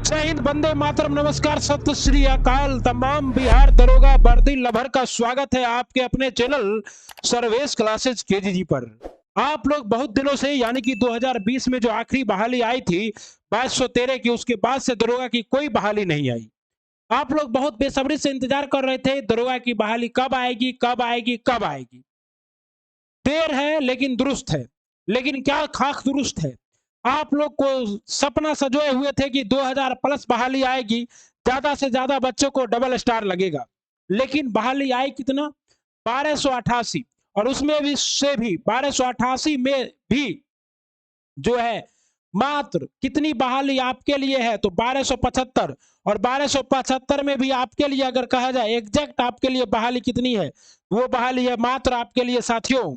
जय हिंद, वंदे मातरम, नमस्कार, सत श्री अकाल। तमाम बिहार दरोगा वर्दी लभर का स्वागत है आपके अपने चैनल सर्वेश क्लासेज केजीजी पर। आप लोग बहुत दिनों से यानी कि 2020 में जो आखिरी बहाली आई थी 2213 की, उसके बाद से दरोगा की कोई बहाली नहीं आई। आप लोग बहुत बेसब्री से इंतजार कर रहे थे दरोगा की बहाली कब आएगी, कब आएगी, कब आएगी। देर है लेकिन दुरुस्त है। लेकिन क्या खाक दुरुस्त है। आप लोग को सपना सजोए हुए थे कि 2000 प्लस बहाली आएगी, ज्यादा से ज्यादा बच्चों को डबल स्टार लगेगा। लेकिन बहाली आई कितना? 1288। और उसमें भी 1288 में भी जो है मात्र कितनी बहाली आपके लिए है तो 1275। और 1275 में भी आपके लिए अगर कहा जाए एग्जैक्ट आपके लिए बहाली कितनी है, वो बहाली है मात्र आपके लिए साथियों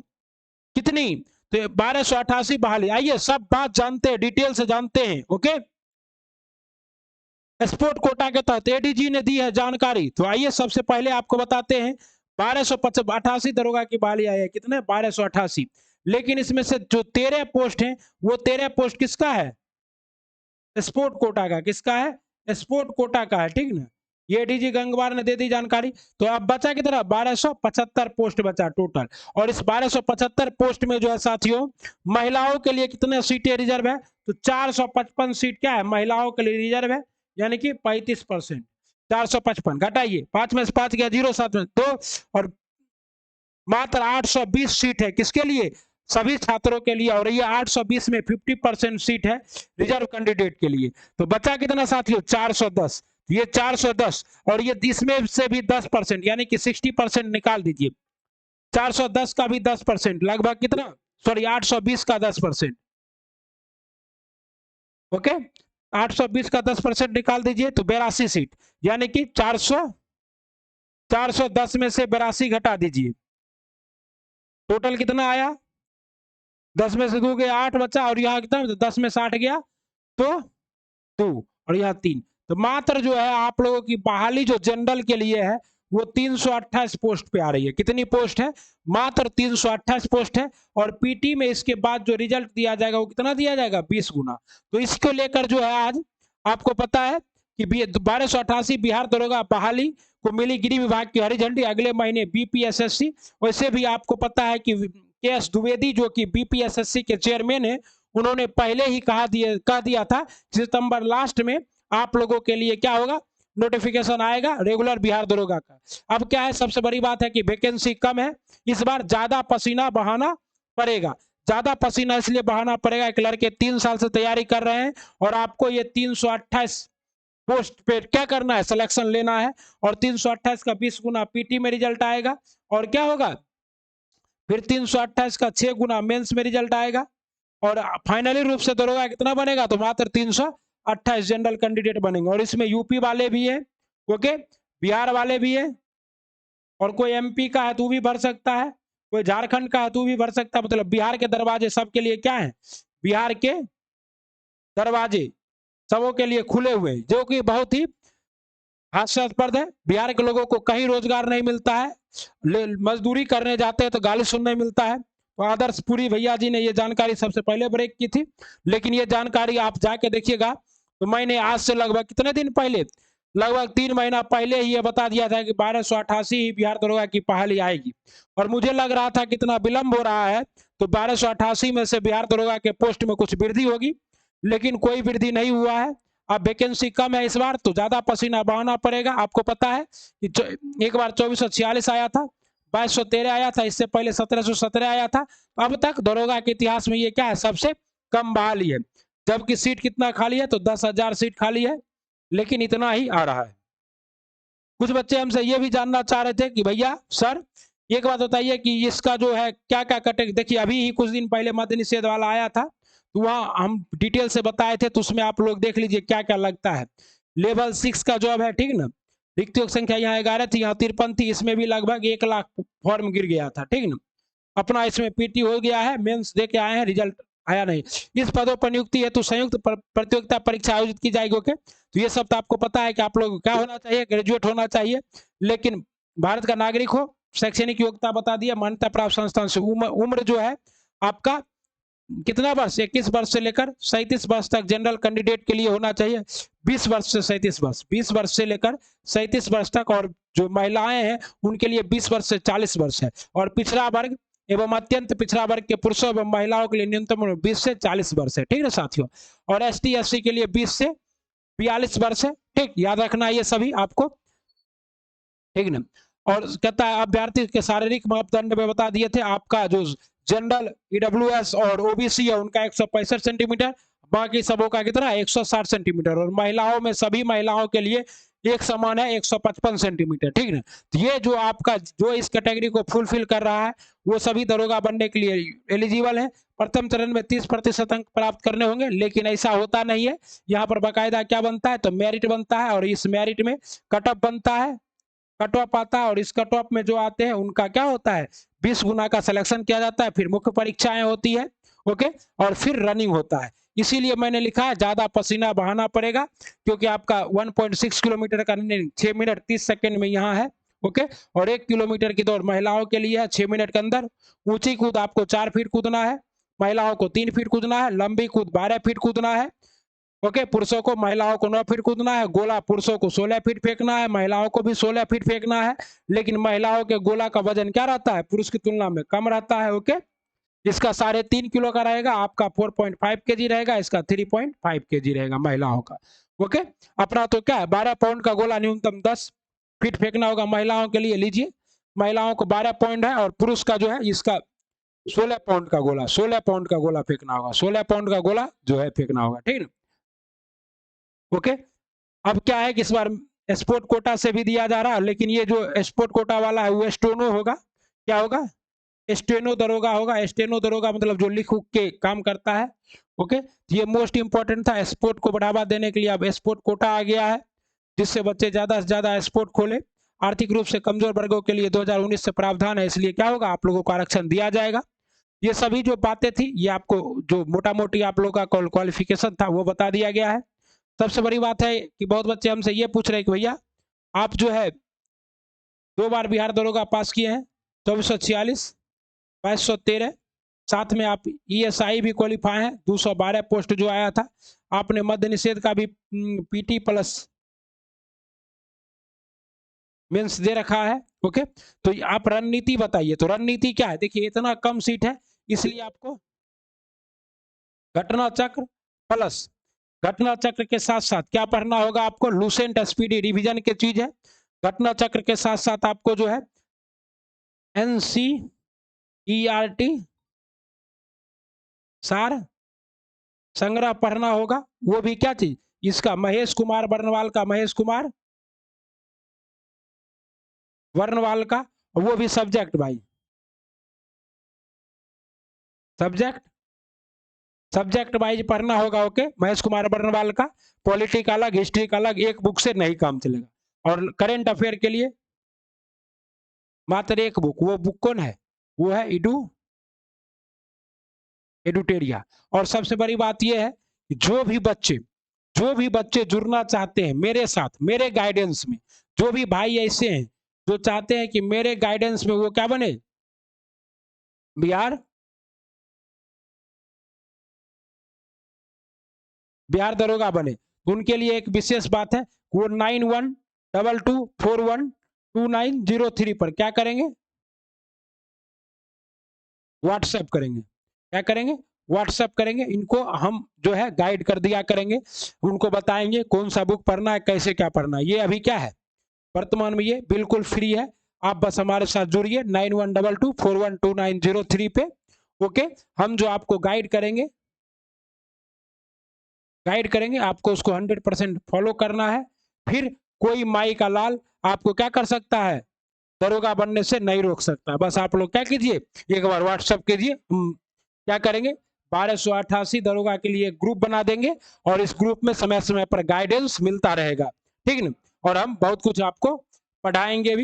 कितनी? तो 1288 बहाली। आइए सब बात जानते हैं, डिटेल से जानते हैं। ओके, स्पोर्ट कोटा के तहत एडीजी ने दी है जानकारी, तो आइए सबसे पहले आपको बताते हैं 1288 दरोगा की बहाली आई है। कितने? 1288। लेकिन इसमें से जो 13 पोस्ट हैं वो 13 पोस्ट किसका है? स्पोर्ट कोटा का। किसका है? स्पोर्ट कोटा का है, ठीक ना। ये डीजी गंगवार ने दे दी जानकारी। तो अब बचा कितना? 1275 पोस्ट बचा टोटल। और इस 1275 पोस्ट में जो है साथियों महिलाओं के लिए कितने सीटें रिजर्व है? तो 455 सीट क्या है महिलाओं के लिए रिजर्व है, यानी कि 35%। 455 घटाइए, 5 में से 5 गया 0, 7 में 2, और मात्र 820 सीट है किसके लिए? सभी छात्रों के लिए। और ये 820 में 50% सीट है रिजर्व कैंडिडेट के लिए। तो बचा कितना साथियों? 410। ये 410 और ये इसमें से भी 10% यानी कि 60% निकाल दीजिए। 410 का भी 10%, लगभग कितना? सॉरी 820 का 10%। ओके, 820 का 10% निकाल दीजिए तो 82 सीट, यानी कि 410 में से 82 घटा दीजिए, टोटल कितना आया? 10 में से 2 गया 8 बचा, और यहाँ कितना? 10 में 60 गया तो 2, और यहाँ 3। तो मात्र जो है आप लोगों की बहाली जो जनरल के लिए है वो 328 पोस्ट पे आ रही है। कितनी पोस्ट है? मात्र 328 पोस्ट है। और पीटी में इसके बाद जो रिजल्ट दिया जाएगा वो कितना दिया जाएगा? 20 गुना। तो इसको लेकर जो है आज आपको पता है कि 1288 बिहार दरोगा बहाली को मिली गृह विभाग की हरी झंडी। अगले महीने बीपीएसएससी, वैसे भी आपको पता है कि के.एस. द्विवेदी जो कि बीपीएसएससी के चेयरमैन है, उन्होंने पहले ही कह दिया था सितंबर लास्ट में आप लोगों के लिए क्या होगा? नोटिफिकेशन आएगा रेगुलर बिहार दरोगा का। अब क्या है, सबसे बड़ी बात है कि वैकेंसी कम है, इस बार ज्यादा पसीना बहाना पड़ेगा। ज्यादा पसीना इसलिए बहाना पड़ेगा कि लड़के 3 साल से तैयारी कर रहे हैं और आपको ये 328 पोस्ट पे क्या करना है? सिलेक्शन लेना है। और 328 का 20 गुना पीटी में रिजल्ट आएगा। और क्या होगा फिर? 328 का 6 गुना मेंस में रिजल्ट आएगा। और फाइनली रूप से दरोगा कितना बनेगा? तो मात्र 328 जनरल कैंडिडेट बनेंगे। और इसमें यूपी वाले भी है, ओके, बिहार वाले भी है, और कोई एमपी का है तो भी भर सकता है, कोई झारखंड का है तो भी भर सकता है। मतलब बिहार के दरवाजे सबके लिए क्या है? बिहार के दरवाजे सबों के लिए खुले हुए, जो कि बहुत ही हास्यास्पद है। बिहार के लोगों को कहीं रोजगार नहीं मिलता है, मजदूरी करने जाते हैं तो गाली सुनने मिलता है। तो आदर्श पुरी भैया जी ने ये जानकारी सबसे पहले ब्रेक की थी। लेकिन ये जानकारी आप जाके देखिएगा तो मैंने आज से लगभग कितने दिन पहले, लगभग 3 महीना पहले ही ये बता दिया था कि 1288 ही बिहार दरोगा की बहाली आएगी। और मुझे लग रहा था कितना विलंब हो रहा है, तो 1288 में से बिहार दरोगा के पोस्ट में कुछ वृद्धि होगी, लेकिन कोई वृद्धि नहीं हुआ है। अब वैकेंसी कम है इस बार, तो ज्यादा पसीना बहाना पड़ेगा। आपको पता है कि एक बार 2446 आया था, 2213 आया था, इससे पहले 1717 आया था। अब तक दरोगा के इतिहास में ये क्या है? सबसे कम बहाली है। जबकि सीट कितना खाली है? तो 10,000 सीट खाली है, लेकिन इतना ही आ रहा है। कुछ बच्चे हमसे ये भी जानना चाह रहे थे कि भैया सर एक बात बताइए कि इसका जो है क्या क्या कटे। देखिए अभी ही कुछ दिन पहले मद्य निषेध वाला आया था, तो वहाँ हम डिटेल से बताए थे, तो उसमें आप लोग देख लीजिए क्या क्या लगता है। लेवल 6 का जॉब है, ठीक ना। रिक्तियों की संख्या यहाँ 11 थी, यहाँ 53 थी, इसमें भी लगभग 1 लाख फॉर्म गिर गया था, ठीक ना। अपना इसमें पीटी हो गया है, मेंस दे के आए हैं, रिजल्ट आया नहीं। इस पदों पर नियुक्ति हेतु संयुक्त प्रतियोगिता परीक्षा आयोजित की जाएगी। ओके, तो ये सब तो आपको पता है कि आप लोग क्या होना चाहिए? ग्रेजुएट होना चाहिए, लेकिन भारत का नागरिक हो, शैक्षणिक योग्यता बता दिया, मान्यता प्राप्त संस्थान से, उम्र जो है आपका कितना वर्ष, 21 वर्ष से लेकर 37 वर्ष तक जनरल कैंडिडेट के लिए होना चाहिए 20 वर्ष से 37 वर्ष, 20 वर्ष से लेकर 37 वर्ष तक, और जो महिलाएं हैं उनके लिए 20 वर्ष से 40 वर्ष है, और पिछड़ा वर्ग एवं अत्यंत पिछड़ा वर्ग के पुरुषों एवं महिलाओं के लिए न्यूनतम उम्र 20 से 40 वर्ष है, ठीक है साथियों। और ST SC के लिए 20 से 42 वर्ष है, ठीक, याद रखना ये सभी आपको, ठीक ना। और कहता है अभ्यर्थी के शारीरिक मापदंड में बता दिए थे, आपका जो जनरल EWS और OBC है उनका 165 सेंटीमीटर, बाकी सबों का कितना 160 सेंटीमीटर, और महिलाओं में सभी महिलाओं के लिए एक समान है 155 सेंटीमीटर, ठीक ना। तो ये जो आपका जो इस कैटेगरी को फुलफिल कर रहा है वो सभी दरोगा बनने के लिए एलिजिबल है। प्रथम चरण में 30% अंक प्राप्त करने होंगे, लेकिन ऐसा होता नहीं है। यहाँ पर बाकायदा क्या बनता है, तो मेरिट बनता है, और इस मेरिट में कट ऑफ बनता है, कट ऑफ आता है, और इस कट ऑफ में जो आते हैं उनका क्या होता है 20 गुना का सिलेक्शन किया जाता है, फिर मुख्य परीक्षाएं होती है, ओके, और फिर रनिंग होता है। इसीलिए मैंने लिखा है ज्यादा पसीना बहाना पड़ेगा, क्योंकि आपका 1.6 किलोमीटर का रनिंग 6 मिनट 30 सेकंड में यहाँ है, ओके, और 1 किलोमीटर की दौड़ महिलाओं के लिए है 6 मिनट के अंदर। ऊंची कूद आपको 4 फीट कूदना है, महिलाओं को 3 फीट कूदना है, लंबी कूद 12 फीट कूदना है, ओके, पुरुषों को महिलाओं को 9 फीट कूदना है, गोला पुरुषों को 16 फीट फेंकना है, महिलाओं को भी 16 फीट फेंकना है, लेकिन महिलाओं के गोला का वजन क्या रहता है, पुरुष की तुलना में कम रहता है, ओके। इसका 3.5 किलो का रहेगा, आपका 4.5 kg रहेगा, इसका 3.5 kg रहेगा महिलाओं का, ओके। अपना तो क्या है 12 पाउंड का गोला न्यूनतम 10 फीट फेंकना होगा महिलाओं के लिए, लीजिए, महिलाओं को 12 पाउंड है, और पुरुष का जो है इसका 16 पाउंड का गोला, 16 पाउंड का गोला फेंकना होगा, 16 पाउंड का गोला जो है फेंकना होगा, ठीक है, ओके। अब क्या है कि इस बार स्पोर्ट कोटा से भी दिया जा रहा है, लेकिन ये जो स्पोर्ट कोटा वाला है वो स्टेनो होगा, क्या होगा, स्टेनो दरोगा होगा। स्टेनो दरोगा मतलब जो लिख उख के काम करता है, ओके। ये मोस्ट इंपॉर्टेंट था, स्पोर्ट को बढ़ावा देने के लिए अब स्पोर्ट कोटा आ गया है, जिससे बच्चे ज्यादा से ज्यादा स्पोर्ट खोले। आर्थिक रूप से कमजोर वर्गों के लिए 2019 से प्रावधान है, इसलिए क्या होगा आप लोगों को आरक्षण दिया जाएगा। ये सभी जो बातें थी ये आपको जो मोटा मोटी आप लोगों का क्वालिफिकेशन था वो बता दिया गया है। सबसे बड़ी बात है कि बहुत बच्चे हमसे ये पूछ रहे हैं कि भैया आप जो है 2 बार बिहार दरोगा पास किए हैं, 2446, 2213, साथ में आप ESI भी क्वालिफाई हैं, 212 पोस्ट जो आया था, आपने मद्य निषेध का भी PT प्लस मेंस दे रखा है, ओके। तो आप रणनीति बताइए, तो रणनीति क्या है, देखिए इतना कम सीट है इसलिए आपको घटना चक्र प्लस घटना चक्र के साथ साथ क्या पढ़ना होगा आपको, लूसेंट स्पीडी रिवीजन की चीज है। घटना चक्र के साथ साथ आपको जो है NCERT सार संग्रह पढ़ना होगा, वो भी क्या चीज, इसका महेश कुमार बर्नवाल का, महेश कुमार वर्णवाल का, वो भी सब्जेक्ट भाई, सब्जेक्ट वाइज पढ़ना होगा, ओके। महेश कुमार बर्नवाल का पॉलिटी का अलग, हिस्ट्री का अलग, एक बुक से नहीं काम चलेगा। और करेंट अफेयर के लिए मात्र एक बुक, वो बुक कौन है, वो है एडुटेरिया। और सबसे बड़ी बात यह है कि जो भी बच्चे जुड़ना चाहते हैं मेरे साथ, मेरे गाइडेंस में, जो भी भाई ऐसे हैं जो चाहते हैं कि मेरे गाइडेंस में वो क्या बने, बिहार दरोगा बने, तो उनके लिए एक विशेष बात है, वो 9122412903 पर क्या करेंगे, व्हाट्सएप करेंगे, क्या करेंगे, व्हाट्सएप करेंगे। इनको हम जो है गाइड कर दिया करेंगे, उनको बताएंगे कौन सा बुक पढ़ना है, कैसे क्या पढ़ना है। ये अभी क्या है वर्तमान में ये बिल्कुल फ्री है, आप बस हमारे साथ जुड़िए 9122412903 पे, ओके। हम जो आपको गाइड करेंगे आपको उसको 100% फॉलो करना है। फिर कोई माई का लाल आपको क्या कर सकता है, दरोगा बनने से नहीं रोक सकता। बस आप लोग क्या कीजिए, एक बार व्हाट्सएप कीजिए, हम क्या करेंगे 1288 दरोगा के लिए ग्रुप बना देंगे, और इस ग्रुप में समय समय पर गाइडेंस मिलता रहेगा, ठीक है ना। और हम बहुत कुछ आपको पढ़ाएंगे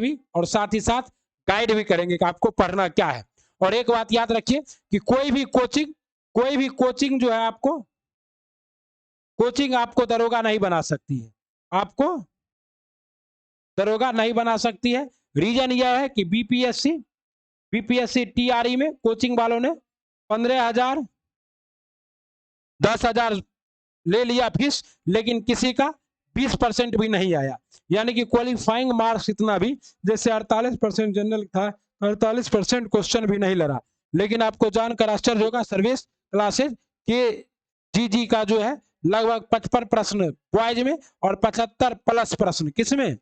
भी और साथ ही साथ गाइड भी करेंगे कि आपको पढ़ना क्या है। और एक बात याद रखिए कि कोई भी कोचिंग जो है कोचिंग आपको दरोगा नहीं बना सकती है, आपको दरोगा नहीं बना सकती है। रीजन यह है कि बीपीएससी TRE में कोचिंग वालों ने 15,000, 10,000 ले लिया फीस, लेकिन किसी का 20% भी नहीं आया। यानी कि क्वालिफाइंग मार्क्स इतना भी, जैसे 48% जनरल था, 48% क्वेश्चन भी नहीं लड़ा। लेकिन आपको जानकर आश्चर्य होगा, सर्विस क्लासेज के जी का जो है लगभग 55 प्रश्न बॉयज में और 75 प्लस प्रश्न किसमें,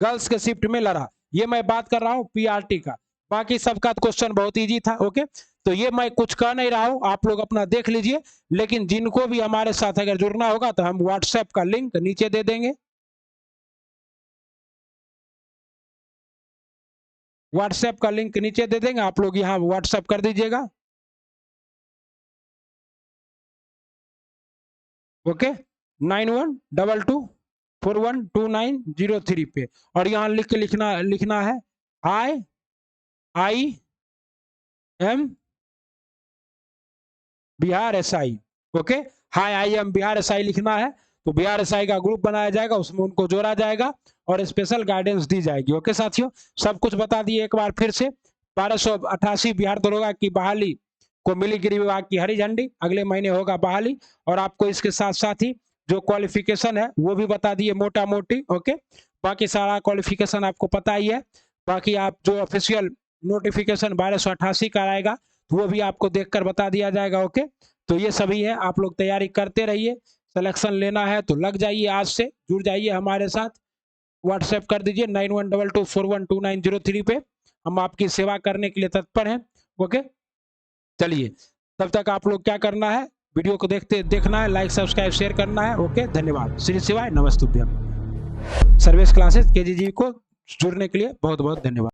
गर्ल्स के शिफ्ट में लड़ा। ये मैं बात कर रहा हूँ पीआरटी का, बाकी सबका क्वेश्चन बहुत इजी था। ओके, तो ये मैं कुछ कह नहीं रहा हूँ, आप लोग अपना देख लीजिए। लेकिन जिनको भी हमारे साथ अगर जुड़ना होगा तो हम व्हाट्सएप का लिंक नीचे दे देंगे, व्हाट्सएप का लिंक नीचे दे देंगे, आप लोग यहाँ व्हाट्सएप कर दीजिएगा। ओके, 9122412903 पे, और यहाँ लिखना है I am Bihar SI. Okay, hi I am Bihar SI लिखना है, तो बिहार एसआई का ग्रुप बनाया जाएगा, उसमें उनको जोड़ा जाएगा और स्पेशल गाइडेंस दी जाएगी। ओके साथियों, सब कुछ बता दिए एक बार फिर से। 1288 बिहार दरोगा की बहाली को मिली गृह विभाग की हरी झंडी, अगले महीने होगा बहाली। और आपको इसके साथ साथ ही जो क्वालिफिकेशन है वो भी बता दिए मोटा मोटी। ओके, बाकी सारा क्वालिफिकेशन आपको पता ही है। बाकी आप जो ऑफिशियल नोटिफिकेशन 1288 का आएगा तो वो भी आपको देखकर बता दिया जाएगा। ओके, तो ये सभी है, आप लोग तैयारी करते रहिए। सिलेक्शन लेना है तो लग जाइए, आज से जुड़ जाइए हमारे साथ। व्हाट्सएप कर दीजिए 9122412903 पे, हम आपकी सेवा करने के लिए तत्पर हैं। ओके, चलिए, तब तक आप लोग क्या करना है, वीडियो को देखना है, लाइक सब्सक्राइब शेयर करना है। ओके, धन्यवाद, श्री शिवाय, नमस्तुभ्यम। सर्विस क्लासेस केजीजी को जुड़ने के लिए बहुत बहुत धन्यवाद।